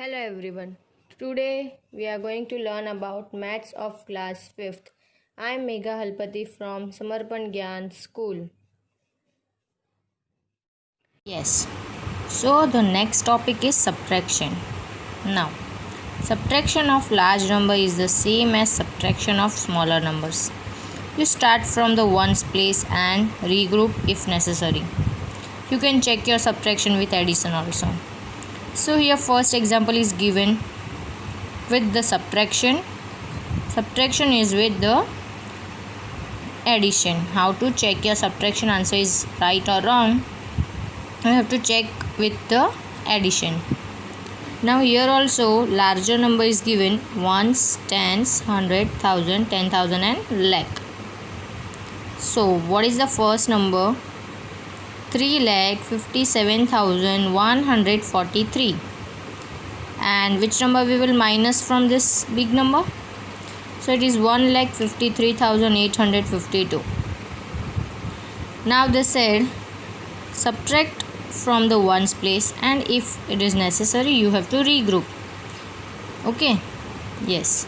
Hello everyone. Today we are going to learn about maths of class 5th. I am Megha Halpati from Samarpan Gyan School. Yes. So the next topic is subtraction. Now, subtraction of large number is the same as subtraction of smaller numbers. You start from the ones place and regroup if necessary. You can check your subtraction with addition also. So here first example is given with the subtraction. Subtraction is with the addition. How to check your subtraction answer is right or wrong? You have to check with the addition. Now here also larger number is given ones, tens, 100, 1000, 10,000 and lakh. So what is the first number? 3,57,143. And which number we will minus from this big number? So it is 1,53,852. Now they said subtract from the ones place, and if it is necessary you have to regroup. Okay, yes.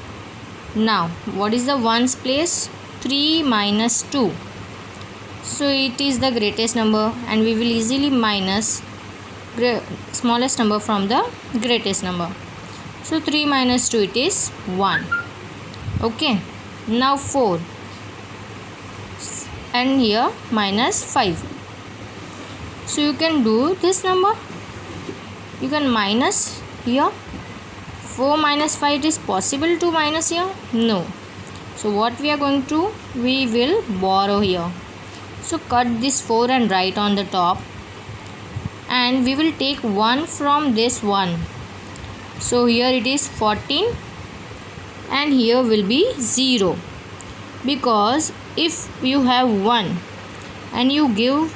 Now what is the ones place? 3 minus 2. So it is the greatest number and we will easily minus smallest number from the greatest number. So 3 minus 2 it is 1. Okay, now 4 and here minus 5. So you can do this number. You can minus here. 4 minus 5, it is possible to minus here? No. So what we are going to? We will borrow here. So cut this 4 and write on the top. And we will take 1 from this 1. So here it is 14. And here will be 0. Because if you have 1 and you give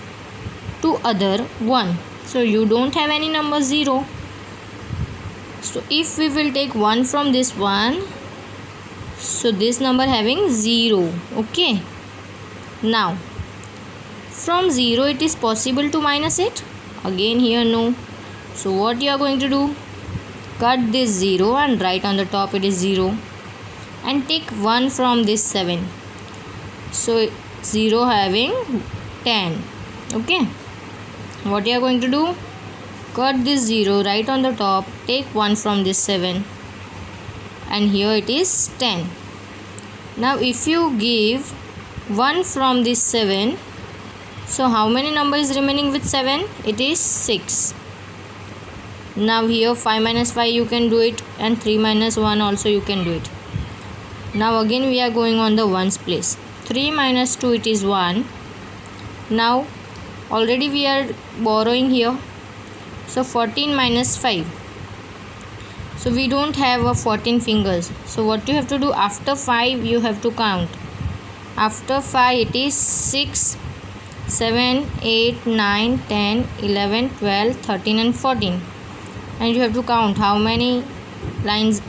to other 1, so you don't have any number 0. So if we will take 1 from this 1, so this number having 0. Okay, now from 0 it is possible to minus it? Again here no. So what you are going to do? Cut this 0 and write on the top it is 0. And take 1 from this 7. So 0 having 10. Okay, what you are going to do? Cut this 0, write on the top, take 1 from this 7. And here it is 10. Now if you give 1 from this 7, so how many number is remaining with 7? It is 6. Now here 5 minus 5 you can do it, and 3 minus 1 also you can do it. Now again we are going on the ones place. 3 minus 2 it is 1. Now already we are borrowing here. So 14 minus 5. So we don't have a 14 fingers. So what you have to do? After 5 you have to count. After 5 it is 6, 7, 8, 9, 10, 11, 12, 13 and 14. And you have to count how many lines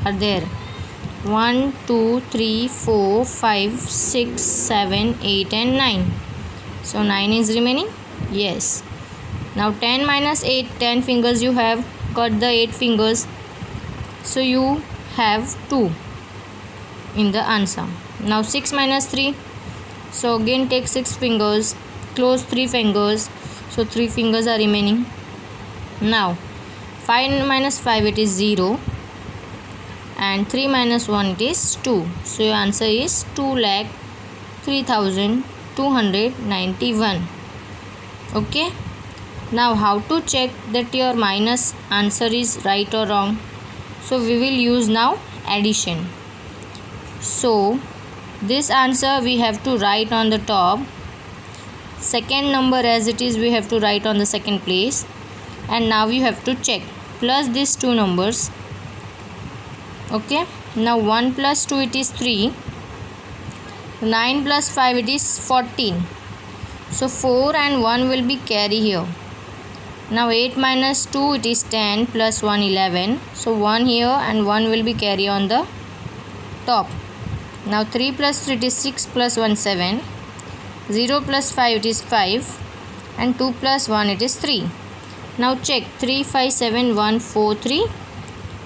are there. 1, 2, 3, 4, 5, 6, 7, 8 and 9. So 9 is remaining? Yes. Now 10 minus 8, 10 fingers you have. Cut the 8 fingers. So you have 2 in the answer. Now 6 minus 3. So again take 6 fingers. Close 3 fingers. So 3 fingers are remaining. Now 5 minus 5 it is 0. And 3 minus 1 it is 2. So your answer is 2,03,291. Okay. Now how to check that your minus answer is right or wrong? So we will use now addition. So this answer we have to write on the top. Second number as it is we have to write on the second place. And now you have to check. Plus these two numbers. Okay. Now 1 plus 2 it is 3. 9 plus 5 it is 14. So 4 and 1 will be carry here. Now 8 minus 2 it is 10 plus 1 11. So 1 here and 1 will be carry on the top. Now 3 plus 3 it is 6 plus 1 7. 0 plus 5 it is 5. And 2 plus 1 it is 3. Now check 3, 5, 7, 1, 4, 3.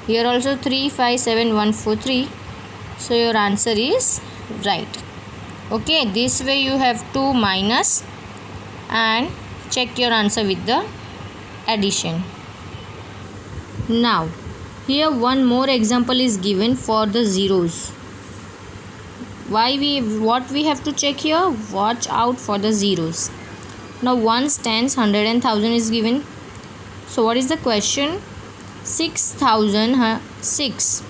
Here also 3, 5, 7, 1, 4, 3. So your answer is right. Okay, this way you have to minus and check your answer with the addition. Now here one more example is given for the zeros. What we have to check here? Watch out for the zeros. Now ones, tens, 100 and 1000 is given. So what is the question? 6006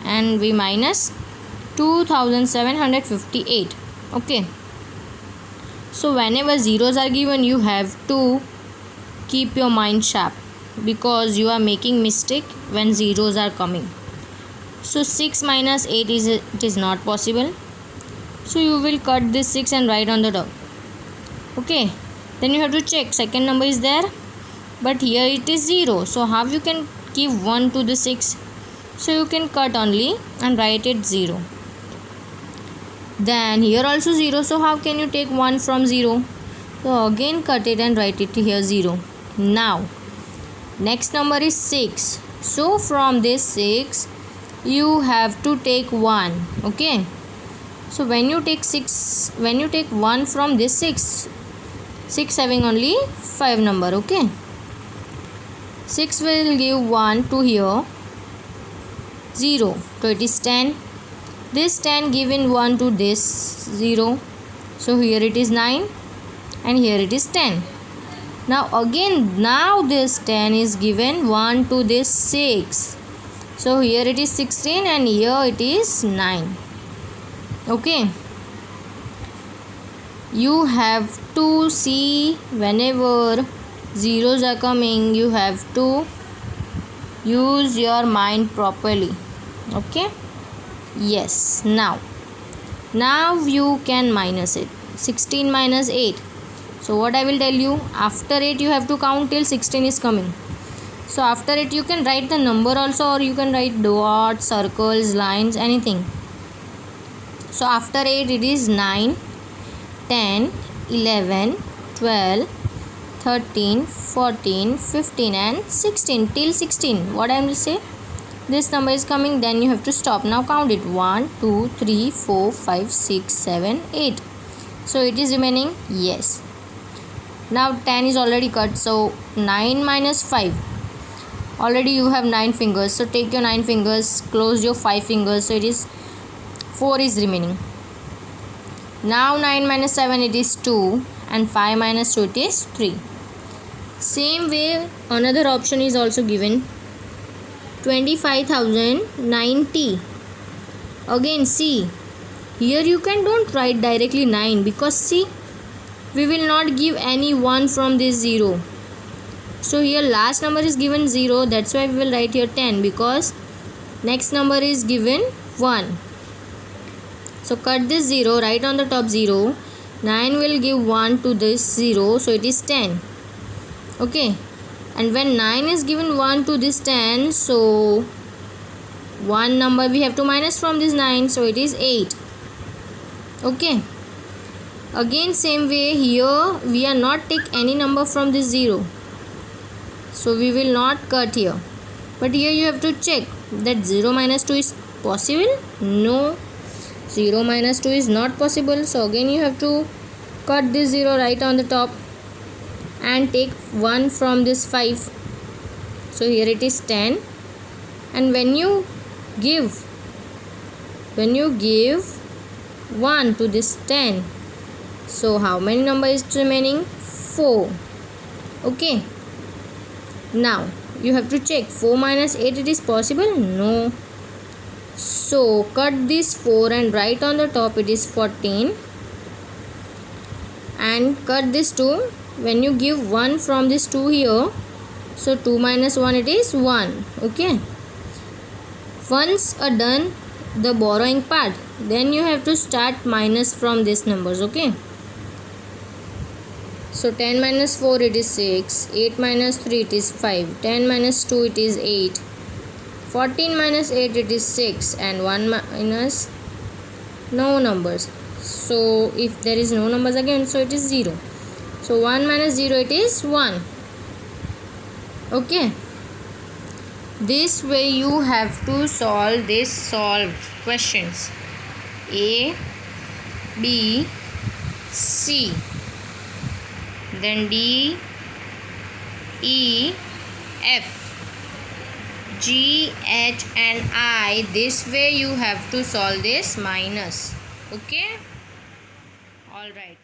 and we minus 2758. Okay, so whenever zeros are given, you have to keep your mind sharp, because you are making mistake when zeros are coming. So 6 minus 8 is not possible, so you will cut this 6 and write on the top. Okay, then you have to check second number is there, but here it is 0, so how you can give 1 to the 6? So you can cut only and write it 0. Then here also 0, so how can you take 1 from 0? So again cut it and write it here 0. Now next number is 6, so from this 6 you have to take 1. Okay, so when you take 1 from this 6 having only 5 number. Okay, 6 will give 1 to here 0, so it is 10. This 10 given 1 to this 0, so here it is 9 and here it is 10. Now this 10 is given 1 to this 6, so here it is 16 and here it is 9. Okay, you have to see whenever zeros are coming, you have to use your mind properly. Okay, yes. Now you can minus it. 16 minus 8. So what I will tell you, after 8 you have to count till 16 is coming. So after it you can write the number also, or you can write dots, circles, lines, anything. So after 8 it is 9, 10, 11, 12, 13, 14, 15 and 16 till 16. What I will say? This number is coming, then you have to stop. Now count it. 1, 2, 3, 4, 5, 6, 7, 8. So it is remaining? Yes. Now 10 is already cut. So 9 minus 5. Already you have 9 fingers. So take your 9 fingers, close your 5 fingers. So it is 4 is remaining. Now 9 minus 7 it is 2 and 5 minus 2 it is 3. Same way another option is also given. 25,090. Again see, here you don't write directly 9, because see, we will not give any 1 from this 0. So here last number is given 0, that's why we will write here 10, because next number is given 1. So cut this 0, write on the top 0. 9 will give 1 to this 0, so it is 10. Okay, and when 9 is given 1 to this 10, so one number we have to minus from this 9, so it is 8. Okay, again same way, here we are not take any number from this 0, so we will not cut here. But here you have to check that 0 minus 2 is possible. No, 0 minus 2 is not possible. So again you have to cut this 0 right on the top and take 1 from this 5. So here it is 10, and when you give 1 to this 10, so how many number is remaining? 4. Okay, now you have to check 4 minus 8 it is possible. No, so cut this 4 and write on the top it is 14, and cut this 2. When you give 1 from this 2 here, so 2 minus 1 it is 1. Okay, once done the borrowing part, then you have to start minus from these numbers. Okay, so 10 minus 4 it is 6, 8 minus 3 it is 5, 10 minus 2 it is 8, 14 minus 8 it is 6, and 1 minus no numbers. So if there is no numbers again, so it is 0. So 1 minus 0 it is 1. Okay, This way you have to solve this questions. A, B, C, then D, E, F, G, H and I. This way you have to solve this minus. Okay? All right.